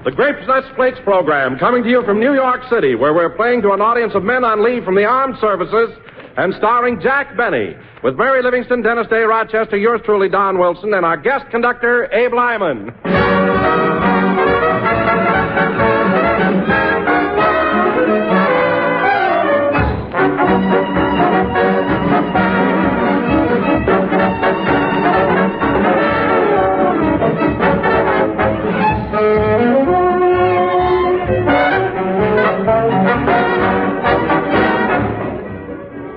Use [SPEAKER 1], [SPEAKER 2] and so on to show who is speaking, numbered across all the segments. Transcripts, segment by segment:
[SPEAKER 1] The Grapes, Nuts, Flakes program, coming to you from New York City, where we're playing to an audience of men on leave from the armed services and starring Jack Benny, with Mary Livingston, Dennis Day, Rochester, yours truly, Don Wilson, and our guest conductor, Abe Lyman.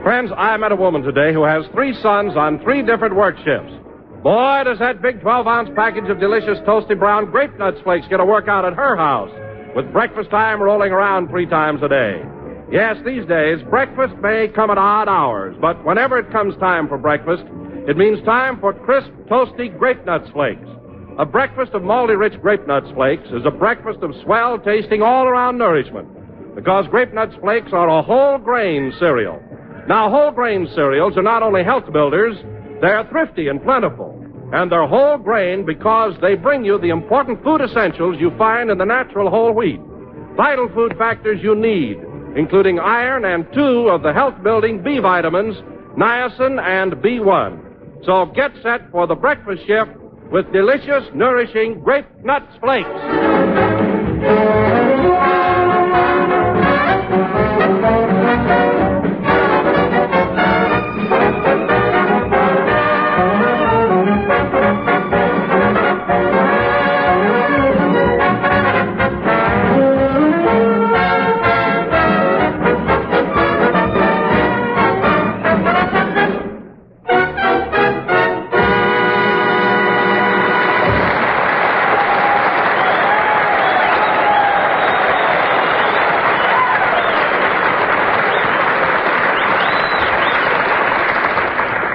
[SPEAKER 1] Friends, I met a woman today who has 3 sons on 3 different work shifts. Boy, does that big 12-ounce package of delicious toasty brown grape nuts flakes get a workout at her house, with breakfast time rolling around 3 times a day. Yes, these days, breakfast may come at odd hours, but whenever it comes time for breakfast, it means time for crisp, toasty grape nuts flakes. A breakfast of malty-rich grape nuts flakes is a breakfast of swell-tasting all-around nourishment, because grape nuts flakes are a whole-grain cereal. Now, whole-grain cereals are not only health builders, they're thrifty and plentiful. And they're whole grain because they bring you the important food essentials you find in the natural whole wheat. Vital food factors you need, including iron and 2 of the health-building B vitamins, niacin and B1. So get set for the breakfast shift with delicious, nourishing grape nuts flakes.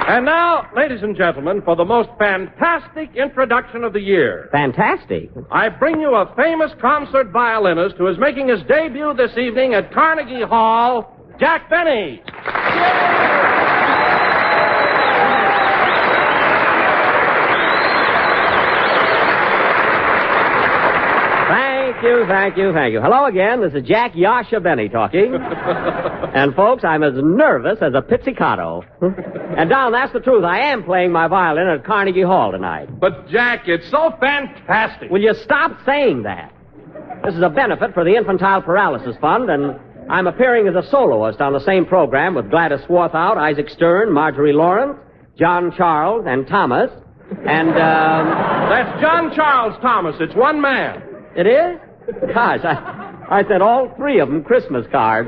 [SPEAKER 1] And now, ladies and gentlemen, for the most fantastic introduction of the year.
[SPEAKER 2] Fantastic?
[SPEAKER 1] I bring you a famous concert violinist who is making his debut this evening at Carnegie Hall, Jack Benny.
[SPEAKER 2] Thank you. Hello again. This is Jack Yasha Benny talking. And, folks, I'm as nervous as a pizzicato. And, Don, that's the truth. I am playing my violin at Carnegie Hall tonight.
[SPEAKER 1] But, Jack, it's so fantastic.
[SPEAKER 2] Will you stop saying that? This is a benefit for the Infantile Paralysis Fund, and I'm appearing as a soloist on the same program with Gladys Swarthout, Isaac Stern, Marjorie Lawrence, John Charles, and Thomas. And,
[SPEAKER 1] That's John Charles Thomas. It's one man.
[SPEAKER 2] It is? Gosh, I sent all 3 of them Christmas cards.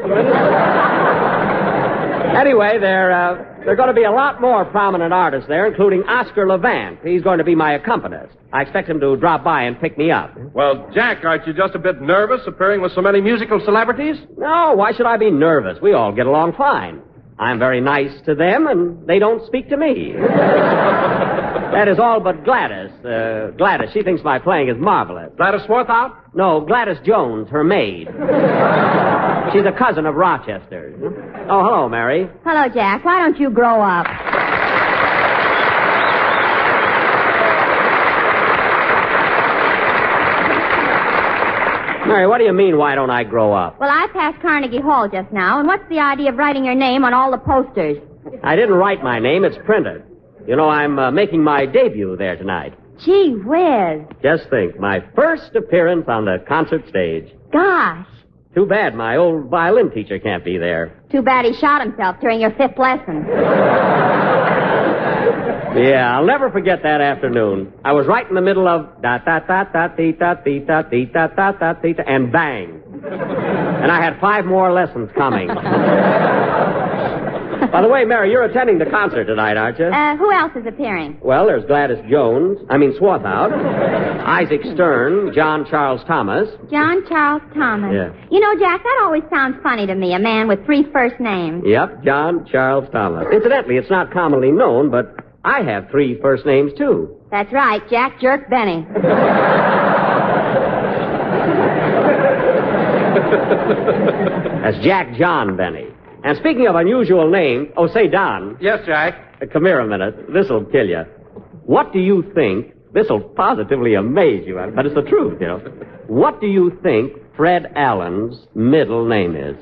[SPEAKER 2] Anyway, there are going to be a lot more prominent artists there, including Oscar Levant. He's going to be my accompanist. I expect him to drop by and pick me up.
[SPEAKER 1] Well, Jack, aren't you just a bit nervous appearing with so many musical celebrities?
[SPEAKER 2] No, why should I be nervous? We all get along fine. I'm very nice to them, and they don't speak to me. That is all but Gladys. Gladys, she thinks my playing is marvelous.
[SPEAKER 1] Gladys Swarthout?
[SPEAKER 2] No, Gladys Jones, her maid. She's a cousin of Rochester. Oh, hello, Mary.
[SPEAKER 3] Hello, Jack. Why don't you grow up?
[SPEAKER 2] Mary, what do you mean, why don't I grow up?
[SPEAKER 3] Well, I passed Carnegie Hall just now, and what's the idea of writing your name on all the posters?
[SPEAKER 2] I didn't write my name. It's printed. You know, I'm making my debut there tonight.
[SPEAKER 3] Gee whiz.
[SPEAKER 2] Just think, my first appearance on the concert stage.
[SPEAKER 3] Gosh.
[SPEAKER 2] Too bad my old violin teacher can't be there.
[SPEAKER 3] Too bad he shot himself during your 5th lesson.
[SPEAKER 2] Yeah, I'll never forget that afternoon. I was right in the middle of da-da-da-da-dee-da-dee-da-dee-da-da-da-dee-da, and bang. And I had 5 more lessons coming. By the way, Mary, you're attending the concert tonight, aren't you?
[SPEAKER 3] Who else is appearing?
[SPEAKER 2] Well, there's Gladys Swarthout, Isaac Stern, John Charles Thomas.
[SPEAKER 3] John Charles Thomas.
[SPEAKER 2] Yeah.
[SPEAKER 3] You know, Jack, that always sounds funny to me, a man with 3 first names.
[SPEAKER 2] Yep, John Charles Thomas. Incidentally, it's not commonly known, but I have 3 first names, too.
[SPEAKER 3] That's right, Jack Jerk Benny.
[SPEAKER 2] That's Jack John Benny. And speaking of unusual names, say, Don.
[SPEAKER 1] Yes, Jack?
[SPEAKER 2] Come here a minute. This'll kill you. What do you think This'll positively amaze you, but it's the truth, you know. What do you think Fred Allen's middle name is?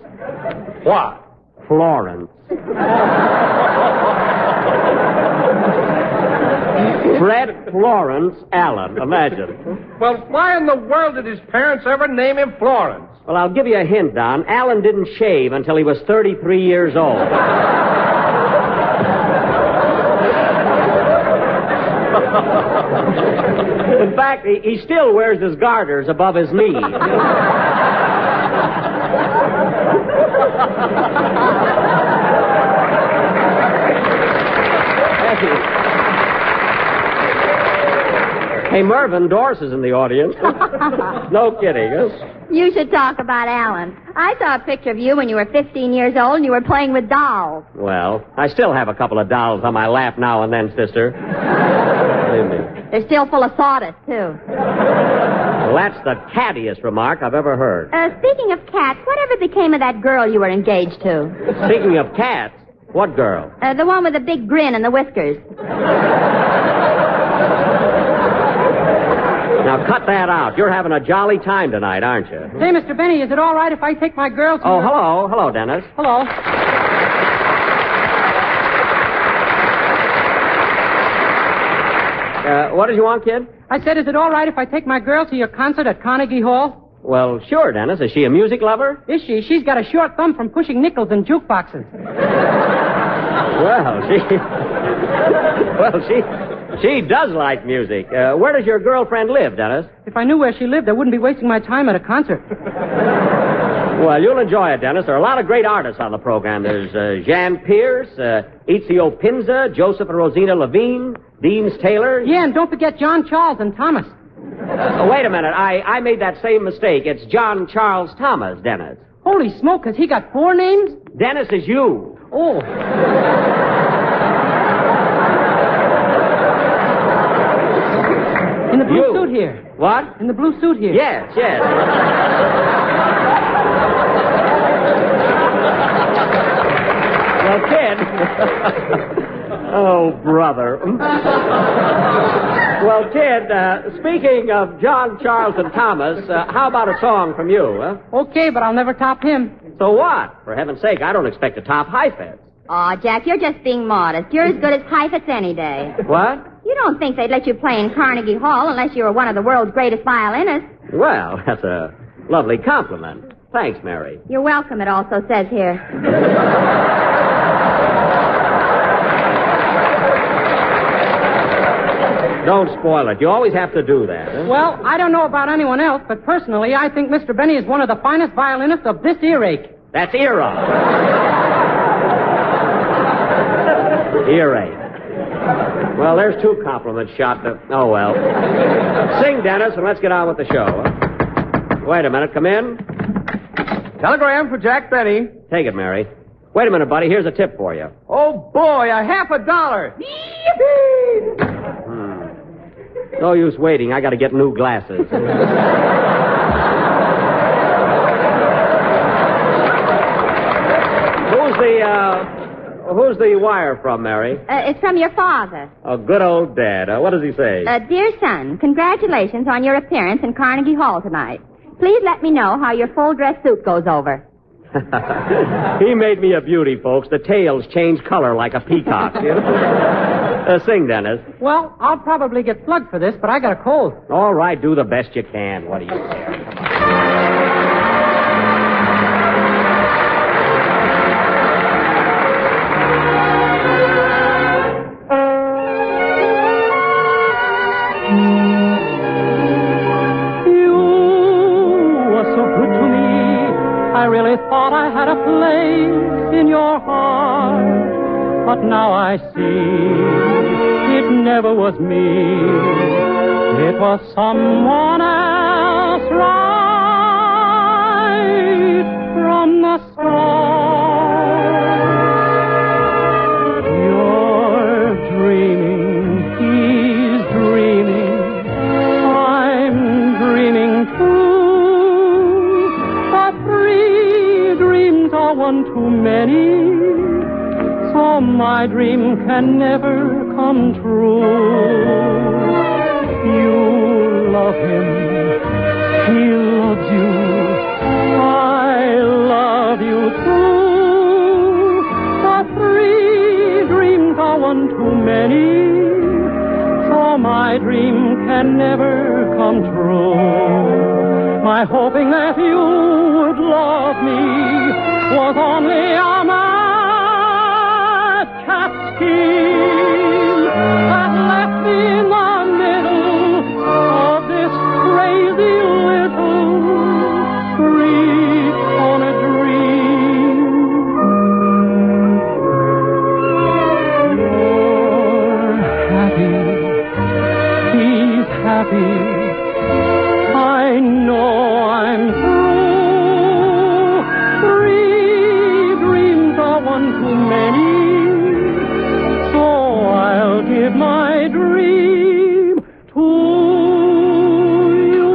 [SPEAKER 1] What?
[SPEAKER 2] Florence. Fred Florence Allen, imagine.
[SPEAKER 1] Well, why in the world did his parents ever name him Florence?
[SPEAKER 2] Well, I'll give you a hint, Don. Allen didn't shave until he was 33 years old. In fact, he still wears his garters above his knees. Hey, Mervyn Dorse is in the audience. No kidding, huh?
[SPEAKER 3] You should talk about Alan. I saw a picture of you when you were 15 years old and you were playing with dolls.
[SPEAKER 2] Well, I still have a couple of dolls on my lap now and then, sister. Believe me.
[SPEAKER 3] They're still full of sawdust, too.
[SPEAKER 2] Well, that's the cattiest remark I've ever heard.
[SPEAKER 3] Speaking of cats, whatever became of that girl you were engaged to?
[SPEAKER 2] Speaking of cats, what girl?
[SPEAKER 3] The one with the big grin and the whiskers.
[SPEAKER 2] Now, cut that out. You're having a jolly time tonight, aren't you?
[SPEAKER 4] Say, Mr. Benny, is it all right if I take my girl to...
[SPEAKER 2] Oh, hello. Hello, Dennis.
[SPEAKER 4] Hello.
[SPEAKER 2] What did you want, kid?
[SPEAKER 4] I said, is it all right if I take my girl to your concert at Carnegie Hall?
[SPEAKER 2] Well, sure, Dennis. Is she a music lover?
[SPEAKER 4] Is she? She's got a short thumb from pushing nickels in jukeboxes.
[SPEAKER 2] She does like music. Where does your girlfriend live, Dennis?
[SPEAKER 4] If I knew where she lived, I wouldn't be wasting my time at a concert.
[SPEAKER 2] Well, you'll enjoy it, Dennis. There are a lot of great artists on the program. There's Jan Pierce, Ezio Pinza, Joseph and Rosina Levine, Deems Taylor.
[SPEAKER 4] Yeah, and don't forget John Charles and Thomas.
[SPEAKER 2] Wait a minute. I made that same mistake. It's John Charles Thomas, Dennis.
[SPEAKER 4] Holy smoke, has he got 4 names?
[SPEAKER 2] Dennis is you.
[SPEAKER 4] Oh. In the blue suit here.
[SPEAKER 2] What?
[SPEAKER 4] In the blue suit here.
[SPEAKER 2] Yes. Well, kid. Oh, brother. Well, kid, speaking of John, Charles, and Thomas, how about a song from you, huh?
[SPEAKER 4] Okay, but I'll never top him.
[SPEAKER 2] So what? For heaven's sake, I don't expect to top Heifetz.
[SPEAKER 3] Aw, Jack, you're just being modest. You're as good as Heifetz any day.
[SPEAKER 2] What?
[SPEAKER 3] You don't think they'd let you play in Carnegie Hall unless you were one of the world's greatest violinists.
[SPEAKER 2] Well, that's a lovely compliment. Thanks, Mary.
[SPEAKER 3] You're welcome, it also says here.
[SPEAKER 2] Don't spoil it. You always have to do that, huh?
[SPEAKER 4] Well, I don't know about anyone else, but personally, I think Mr. Benny is one of the finest violinists of this earache.
[SPEAKER 2] That's era. Earache. Well, there's 2 compliments shot to... Oh, well. Sing, Dennis, and let's get on with the show. Huh? Wait a minute. Come in.
[SPEAKER 1] Telegram for Jack Benny.
[SPEAKER 2] Take it, Mary. Wait a minute, buddy. Here's a tip for you.
[SPEAKER 1] Oh, boy, $50.
[SPEAKER 2] No use waiting. I got to get new glasses. Who's the wire from, Mary?
[SPEAKER 3] It's from your father.
[SPEAKER 2] Oh, good old Dad. What does he say?
[SPEAKER 3] Dear son, congratulations on your appearance in Carnegie Hall tonight. Please let me know how your full dress suit goes over.
[SPEAKER 2] He made me a beauty, folks. The tails change color like a peacock. Sing, Dennis.
[SPEAKER 4] Well, I'll probably get plugged for this, but I got a cold.
[SPEAKER 2] All right, do the best you can. What do you care? Come on.
[SPEAKER 4] I really thought I had a place in your heart, but now I see it never was me. It was someone else right from the start. You're dreaming, he's dreaming, I'm dreaming too. One too many, so my dream can never come true. You love him. He loves you. I love you too. The 3 dreams are one too many. So my dream can never come true. My hoping that you would love me was only a madcap scheme that left me in the middle of this crazy little freak on a dream. You're happy. He's happy. I know I'm through. 3 dreams are one too many. So I'll give my dream to you.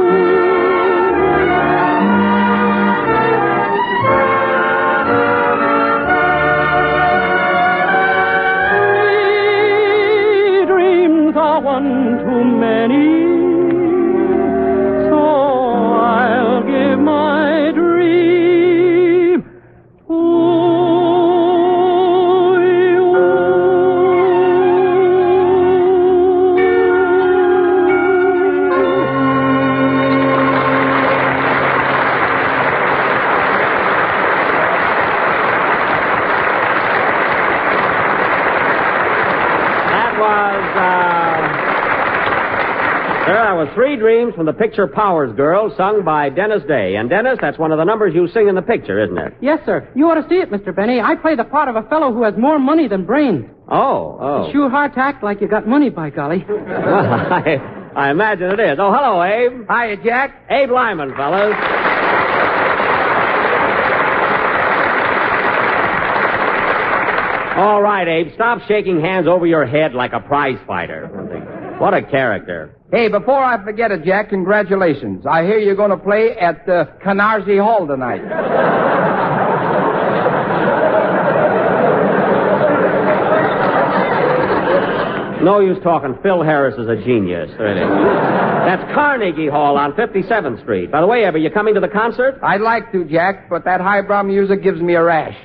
[SPEAKER 4] 3 dreams are one too many. So I'll give my dream to you.
[SPEAKER 2] That was 3 Dreams from the picture Powers Girl, sung by Dennis Day. And Dennis, that's one of the numbers you sing in the picture, isn't it?
[SPEAKER 5] Yes, sir. You ought to see it, Mr. Benny. I play the part of a fellow who has more money than brains.
[SPEAKER 2] Oh.
[SPEAKER 5] It's sure hard to act like you got money, by golly.
[SPEAKER 2] Well, I imagine it is. Oh, hello, Abe.
[SPEAKER 5] Hiya, Jack.
[SPEAKER 2] Abe Lyman, fellas. All right, Abe, stop shaking hands over your head like a prize fighter. What a character.
[SPEAKER 6] Hey, before I forget it, Jack, congratulations. I hear you're going to play at Canarsie Hall tonight.
[SPEAKER 2] No use talking. Phil Harris is a genius, really. That's Carnegie Hall on 57th Street. By the way, Abe, are you coming to the concert?
[SPEAKER 6] I'd like to, Jack, but that highbrow music gives me a rash.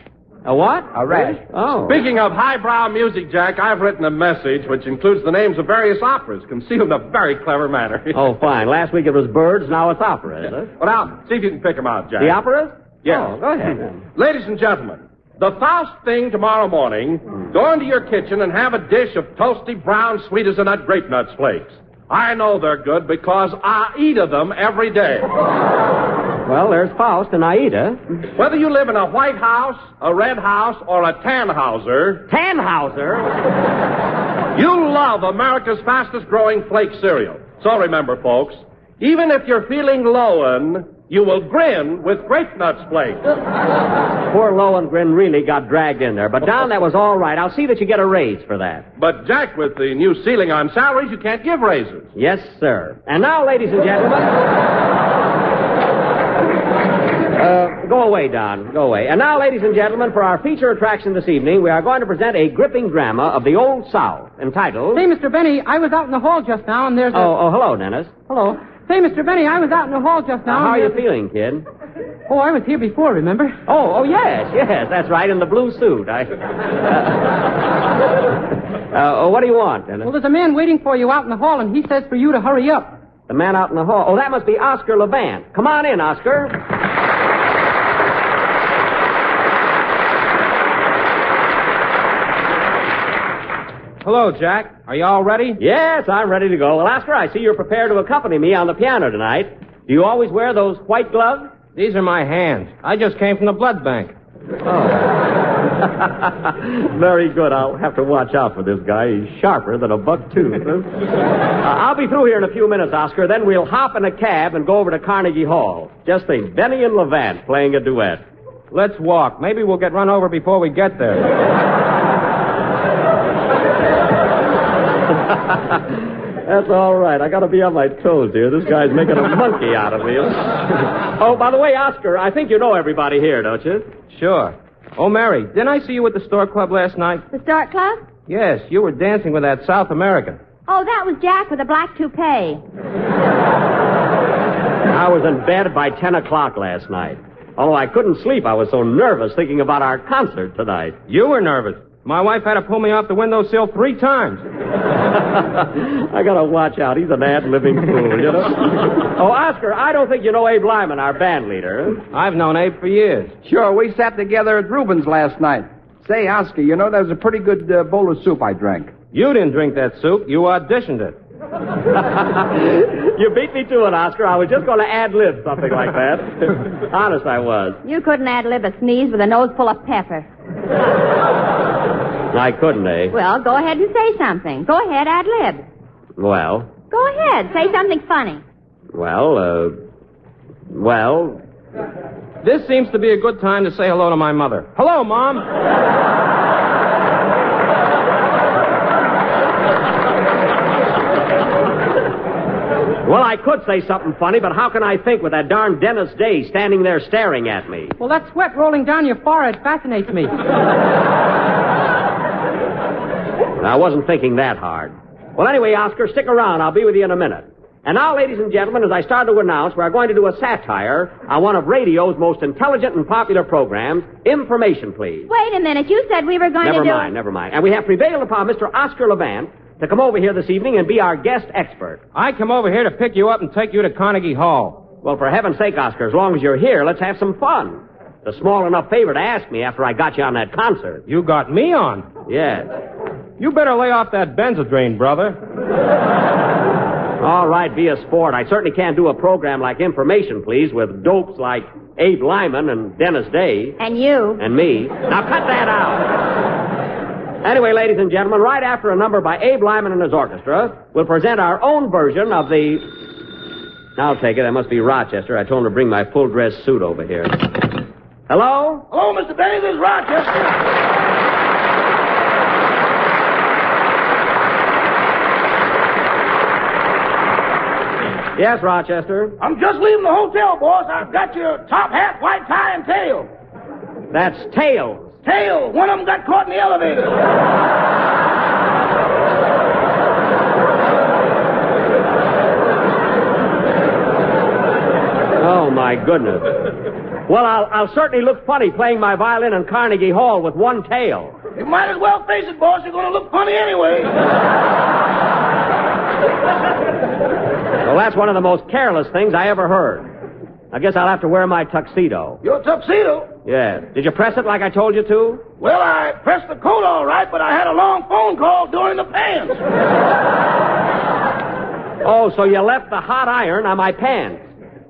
[SPEAKER 2] A what?
[SPEAKER 6] A rash.
[SPEAKER 2] Oh.
[SPEAKER 1] Speaking of highbrow music, Jack, I've written a message which includes the names of various operas, concealed in a very clever manner.
[SPEAKER 2] Oh, fine. Last week it was birds, now it's opera, is it?
[SPEAKER 1] Well, now, see if you can pick them out, Jack.
[SPEAKER 2] The operas?
[SPEAKER 1] Yes.
[SPEAKER 2] Oh, go ahead.
[SPEAKER 1] Ladies and gentlemen, the Faust thing tomorrow morning, go into your kitchen and have a dish of toasty brown sweet as a nut grape nuts flakes. I know they're good because I eat of them every day.
[SPEAKER 2] Well, there's Faust and Aida.
[SPEAKER 1] Whether you live in a white house, a red house, or a Tannhauser,
[SPEAKER 2] Tannhauser?
[SPEAKER 1] you love America's fastest growing flake cereal. So remember, folks, even if you're feeling lowin', you will grin with grape nuts flakes.
[SPEAKER 2] Poor Lohengrin really got dragged in there. But, Don, that was all right. I'll see that you get a raise for that.
[SPEAKER 1] But, Jack, with the new ceiling on salaries, you can't give raises.
[SPEAKER 2] Yes, sir. And now, ladies and gentlemen... go away, Don. Go away. And now, ladies and gentlemen, for our feature attraction this evening, we are going to present a gripping drama of the Old South entitled...
[SPEAKER 5] Say, Mr. Benny, I was out in the hall just now, and there's a...
[SPEAKER 2] Oh, hello, Dennis.
[SPEAKER 5] Hello. Say, Mr. Benny, I was out in the hall just now.
[SPEAKER 2] How are you
[SPEAKER 5] and there's
[SPEAKER 2] feeling, kid?
[SPEAKER 5] Oh, I was here before, remember?
[SPEAKER 2] Oh, yes, that's right, in the blue suit. What do you want, Dennis?
[SPEAKER 5] Well, there's a man waiting for you out in the hall, and he says for you to hurry up.
[SPEAKER 2] The man out in the hall. Oh, that must be Oscar Levant. Come on in, Oscar.
[SPEAKER 6] Hello, Jack. Are you all ready?
[SPEAKER 2] Yes, I'm ready to go. Well, Oscar, I see you're prepared to accompany me on the piano tonight. Do you always wear those white gloves?
[SPEAKER 6] These are my hands. I just came from the blood bank.
[SPEAKER 2] Oh. Very good. I'll have to watch out for this guy. He's sharper than a buck tooth. I'll be through here in a few minutes, Oscar. Then we'll hop in a cab and go over to Carnegie Hall. Just think, Benny and Levant playing a duet.
[SPEAKER 6] Let's walk. Maybe we'll get run over before we get there.
[SPEAKER 2] That's all right. I got to be on my toes here. This guy's making a monkey out of me. Oh, by the way, Oscar, I think you know everybody here, don't you?
[SPEAKER 6] Sure. Oh, Mary, didn't I see you at the Stork Club last night?
[SPEAKER 3] The Stork Club?
[SPEAKER 6] Yes, you were dancing with that South American.
[SPEAKER 3] Oh, that was Jack with a black toupee.
[SPEAKER 2] I was in bed by 10 o'clock last night. Although I couldn't sleep, I was so nervous thinking about our concert tonight.
[SPEAKER 1] You were nervous. My wife had to pull me off the windowsill 3 times.
[SPEAKER 2] I gotta watch out. He's an ad-libbing fool, you know? Oh, Oscar, I don't think you know Abe Lyman, our band leader.
[SPEAKER 1] I've known Abe for years.
[SPEAKER 6] Sure, we sat together at Rubens last night. Say, Oscar, you know, that was a pretty good bowl of soup I drank.
[SPEAKER 1] You didn't drink that soup. You auditioned it.
[SPEAKER 2] You beat me to it, Oscar. I was just going to ad-lib something like that. Honest, I was.
[SPEAKER 3] You couldn't ad-lib a sneeze with a nose full of pepper.
[SPEAKER 2] I couldn't, eh?
[SPEAKER 3] Well, go ahead and say something. Go ahead, ad-lib.
[SPEAKER 2] Well?
[SPEAKER 3] Go ahead. Say something funny.
[SPEAKER 2] Well,
[SPEAKER 1] This seems to be a good time to say hello to my mother. Hello, Mom.
[SPEAKER 2] Well, I could say something funny, but how can I think with that darn Dennis Day standing there staring at me?
[SPEAKER 5] Well, that sweat rolling down your forehead fascinates me.
[SPEAKER 2] I wasn't thinking that hard. Well, anyway, Oscar, stick around. I'll be with you in a minute. And now, ladies and gentlemen, as I start to announce, we're going to do a satire on one of radio's most intelligent and popular programs, Information, Please.
[SPEAKER 3] Wait a minute. You said we were going to do...
[SPEAKER 2] Never mind. And we have prevailed upon Mr. Oscar Levant to come over here this evening and be our guest expert.
[SPEAKER 1] I come over here to pick you up and take you to Carnegie Hall.
[SPEAKER 2] Well, for heaven's sake, Oscar, as long as you're here, let's have some fun. It's a small enough favor to ask me after I got you on that concert.
[SPEAKER 1] You got me on?
[SPEAKER 2] Yes.
[SPEAKER 1] You better lay off that Benzadrain, brother.
[SPEAKER 2] All right, be a sport. I certainly can't do a program like Information, Please, with dopes like Abe Lyman and Dennis Day.
[SPEAKER 3] And you.
[SPEAKER 2] And me. Now, cut that out. Anyway, ladies and gentlemen, right after a number by Abe Lyman and his orchestra, we'll present our own version of the... I'll take it. That must be Rochester. I told him to bring my full-dress suit over here. Hello?
[SPEAKER 7] Hello, Mr. Benny. This is Rochester.
[SPEAKER 2] Yes, Rochester.
[SPEAKER 7] I'm just leaving the hotel, boss. I've got your top hat, white tie, and tail.
[SPEAKER 2] That's Tails.
[SPEAKER 7] Tail. One of them got caught in the elevator.
[SPEAKER 2] Oh, my goodness. Well, I'll certainly look funny playing my violin in Carnegie Hall with one tail.
[SPEAKER 7] You might as well face it, boss. You're going to look funny anyway.
[SPEAKER 2] Well, that's one of the most careless things I ever heard. I guess I'll have to wear my tuxedo.
[SPEAKER 7] Your tuxedo?
[SPEAKER 2] Yeah. Did you press it like I told you to?
[SPEAKER 7] Well, I pressed the coat all right, but I had a long phone call during the pants.
[SPEAKER 2] Oh, so you left the hot iron on my pants.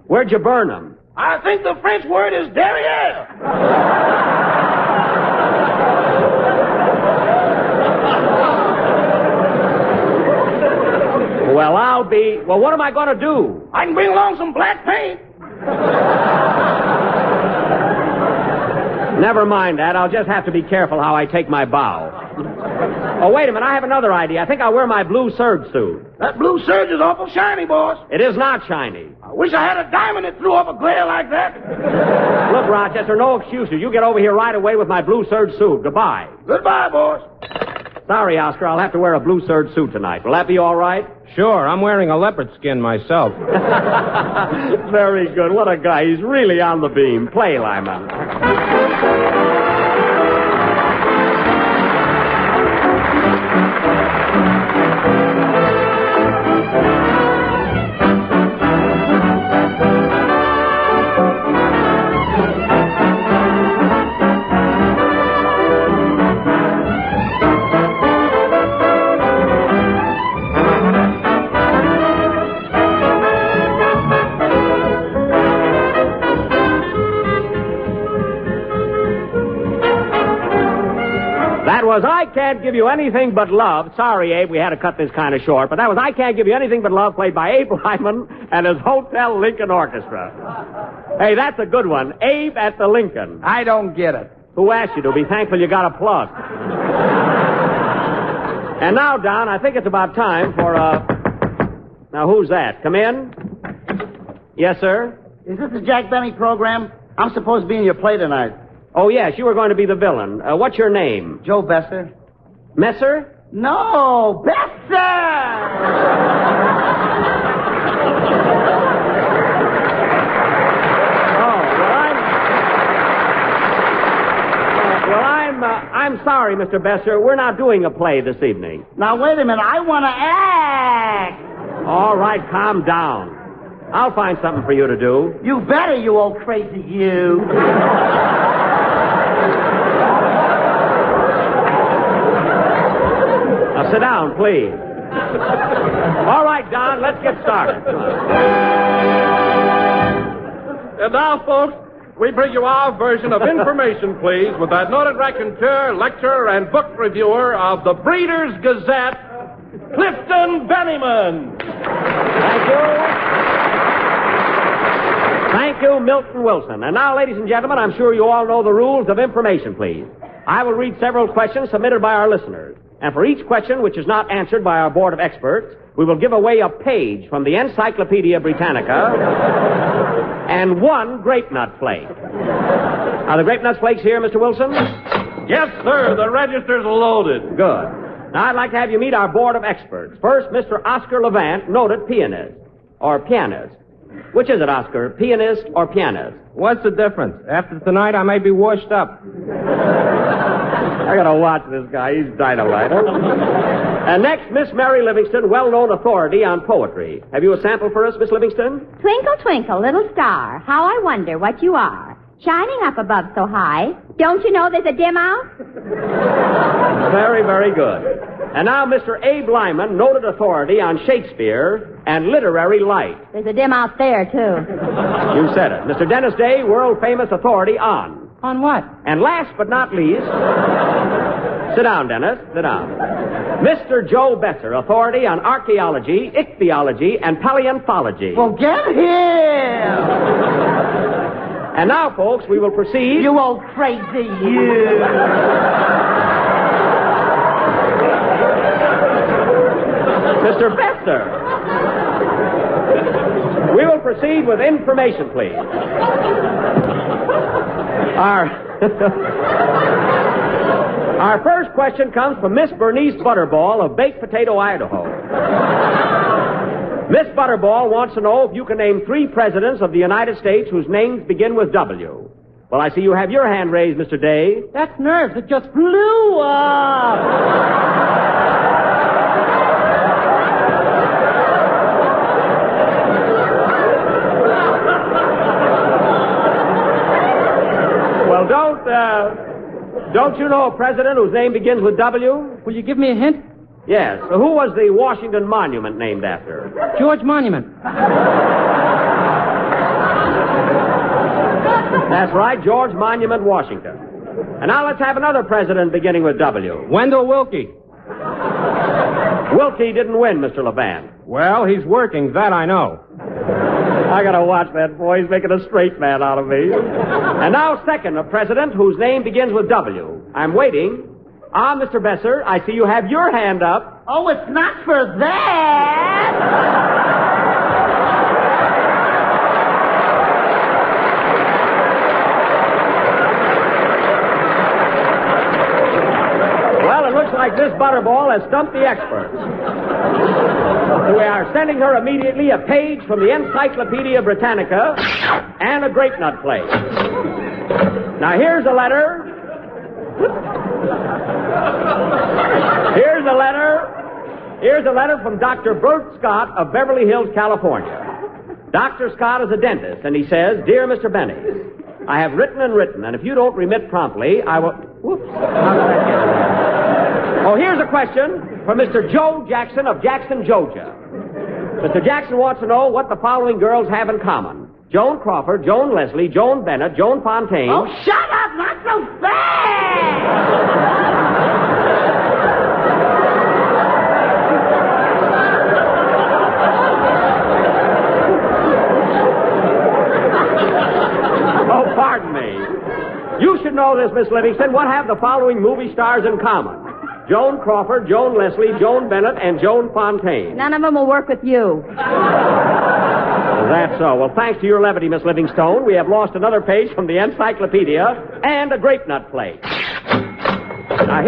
[SPEAKER 2] Where'd you burn them?
[SPEAKER 7] I think the French word is derriere.
[SPEAKER 2] Well, what am I going to do?
[SPEAKER 7] I can bring along some black paint.
[SPEAKER 2] Never mind that. I'll just have to be careful how I take my bow. Oh, wait a minute. I have another idea. I think I'll wear my blue serge suit.
[SPEAKER 7] That blue serge is awful shiny, boss.
[SPEAKER 2] It is not shiny.
[SPEAKER 7] I wish I had a diamond that threw off a glare like that.
[SPEAKER 2] Look, Rochester, no excuses. You get over here right away with my blue serge suit. Goodbye.
[SPEAKER 7] Goodbye, boss.
[SPEAKER 2] Sorry, Oscar. I'll have to wear a blue serge suit tonight. Will that be all right?
[SPEAKER 1] Sure, I'm wearing a leopard skin myself.
[SPEAKER 2] Very good. What a guy. He's really on the beam. Play, Lyman. I Can't Give You Anything But Love. Sorry, Abe, we had to cut this kind of short, but that was I Can't Give You Anything But Love, played by Abe Lyman and his Hotel Lincoln Orchestra. Hey, that's a good one. Abe at the Lincoln.
[SPEAKER 6] I don't get it.
[SPEAKER 2] Who asked you to? Be thankful you got a plug. And now, Don, I think it's about time for Now, who's that? Come in. Yes, sir?
[SPEAKER 8] Is this the Jack Benny program? I'm supposed to be in your play tonight.
[SPEAKER 2] Oh, yes, you were going to be the villain. What's your name?
[SPEAKER 8] Joe Besser.
[SPEAKER 2] Messer?
[SPEAKER 8] No, Besser!
[SPEAKER 2] I'm sorry, Mr. Besser. We're not doing a play this evening.
[SPEAKER 8] Now, wait a minute. I want to act.
[SPEAKER 2] All right, calm down. I'll find something for you to do.
[SPEAKER 8] You better, you old crazy you.
[SPEAKER 2] Now, sit down, please. All right, Don, let's get started.
[SPEAKER 1] And now, folks, we bring you our version of Information, Please, with that noted raconteur, lecturer, and book reviewer of the Breeders' Gazette, Clifton Bennyman.
[SPEAKER 2] Thank you. Thank you, Milton Wilson. And now, ladies and gentlemen, I'm sure you all know the rules of Information, Please. I will read several questions submitted by our listeners. And for each question which is not answered by our board of experts, we will give away a page from the Encyclopedia Britannica and one grape nut flake. Are the grape nut flakes here, Mr. Wilson?
[SPEAKER 1] Yes, sir. The register's loaded.
[SPEAKER 2] Good. Now, I'd like to have you meet our board of experts. First, Mr. Oscar Levant, noted pianist. Or pianist. Which is it, Oscar? Pianist or pianist?
[SPEAKER 6] What's the difference? After tonight, I may be washed up.
[SPEAKER 2] I gotta watch this guy. He's dynamite. And next, Miss Mary Livingston, well-known authority on poetry. Have you a sample for us, Miss Livingston?
[SPEAKER 3] Twinkle, twinkle, little star, how I wonder what you are. Shining up above so high. Don't you know there's a dim out?
[SPEAKER 2] Very, very good. And now, Mr. Abe Lyman, noted authority on Shakespeare and literary light.
[SPEAKER 3] There's a dim out there, too.
[SPEAKER 2] You said it. Mr. Dennis Day, world-famous authority on...
[SPEAKER 5] On what?
[SPEAKER 2] And last but not least... Sit down, Dennis. Sit down. Mr. Joe Besser, authority on archaeology, ichthyology, and paleontology.
[SPEAKER 8] Well, get here!
[SPEAKER 2] And now, folks, we will proceed...
[SPEAKER 8] You old crazy you!
[SPEAKER 2] Mr. Besser. We will proceed with information, please. Our first question comes from Miss Bernice Butterball of Baked Potato, Idaho. Miss Butterball wants to know if you can name 3 presidents of the United States whose names begin with W. Well, I see you have your hand raised, Mr. Day.
[SPEAKER 5] That's nerves. It just blew up.
[SPEAKER 2] Well, don't you know a president whose name begins with W?
[SPEAKER 5] Will you give me a hint?
[SPEAKER 2] Yes. So who was the Washington Monument named after?
[SPEAKER 5] George Monument.
[SPEAKER 2] That's right, George Monument, Washington. And now let's have another president beginning with W.
[SPEAKER 6] Wendell Willkie.
[SPEAKER 2] Willkie didn't win, Mr. Levant.
[SPEAKER 6] Well, he's working, that I know.
[SPEAKER 2] I gotta watch that boy. He's making a straight man out of me. And now, second, a president whose name begins with W. I'm waiting. Ah, Mr. Besser, I see you have your hand up.
[SPEAKER 8] Oh, it's not for that!
[SPEAKER 2] Well, it looks like this Butterball has stumped the experts. So we are sending her immediately a page from the Encyclopedia Britannica and a grape nut plate. Now, here's a letter. Here's a letter from Dr. Bert Scott of Beverly Hills, California. Dr. Scott is a dentist, and he says, Dear Mr. Benny, I have written, and if you don't remit promptly, I will... Whoops. How did I get it? Oh, here's a question from Mr. Joe Jackson of Jackson, Georgia. Mr. Jackson wants to know what the following girls have in common. Joan Crawford, Joan Leslie, Joan Bennett, Joan Fontaine...
[SPEAKER 8] Oh, shut up! Not so fast!
[SPEAKER 2] Pardon me. You should know this, Miss Livingston. What have the following movie stars in common? Joan Crawford, Joan Leslie, Joan Bennett, and Joan Fontaine.
[SPEAKER 3] None of them will work with you.
[SPEAKER 2] That's so. Well, thanks to your levity, Miss Livingstone, we have lost another page from the Encyclopedia and a grape nut plate. Now,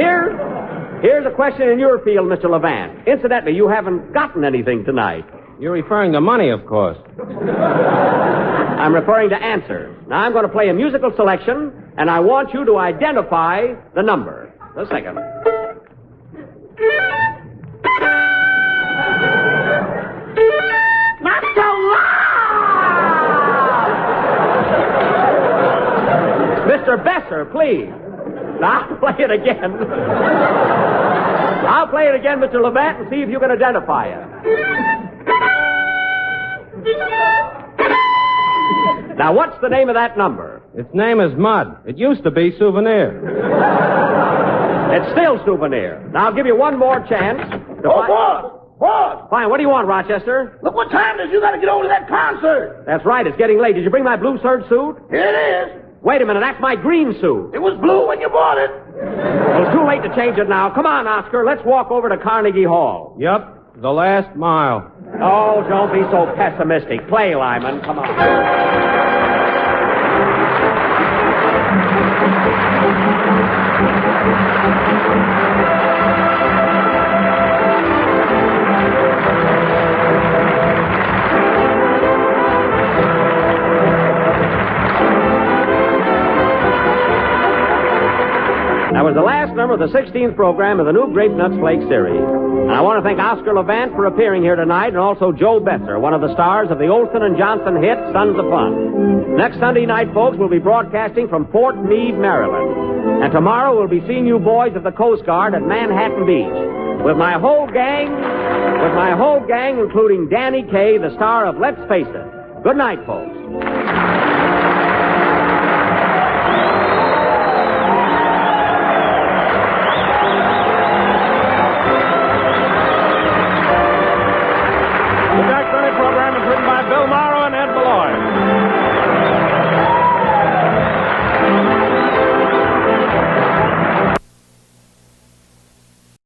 [SPEAKER 2] Here's a question in your field, Mr. Levant. Incidentally, you haven't gotten anything tonight.
[SPEAKER 1] You're referring to money, of course.
[SPEAKER 2] I'm referring to answers. Now, I'm going to play a musical selection, and I want you to identify the number. The second.
[SPEAKER 8] Not so loud!
[SPEAKER 2] Mr. Besser, please. Now, I'll play it again. I'll play it again, Mr. Levant, and see if you can identify it. Now, what's the name of that number?
[SPEAKER 1] Its name is Mud. It used to be Souvenir.
[SPEAKER 2] It's still Souvenir. Now, I'll give you one more chance.
[SPEAKER 7] Boss!
[SPEAKER 2] Fine, what do you want, Rochester?
[SPEAKER 7] Look what time it is. You got to get over to that concert.
[SPEAKER 2] That's right, it's getting late. Did you bring my blue serge suit?
[SPEAKER 7] Here it is.
[SPEAKER 2] Wait a minute, that's my green suit.
[SPEAKER 7] It was blue when you bought it.
[SPEAKER 2] Well, it's too late to change it now. Come on, Oscar, let's walk over to Carnegie Hall.
[SPEAKER 1] Yep, the last mile.
[SPEAKER 2] Oh, don't be so pessimistic. Play, Lyman. Come on. That was the last number of the 16th program of the new Grape Nuts Flake series. And I want to thank Oscar Levant for appearing here tonight, and also Joe Besser, one of the stars of the Olson and Johnson hit, Sons of Fun. Next Sunday night, folks, we'll be broadcasting from Fort Meade, Maryland. And tomorrow we'll be seeing you boys of the Coast Guard at Manhattan Beach. With my whole gang, including Danny Kaye, the star of Let's Face It. Good night, folks.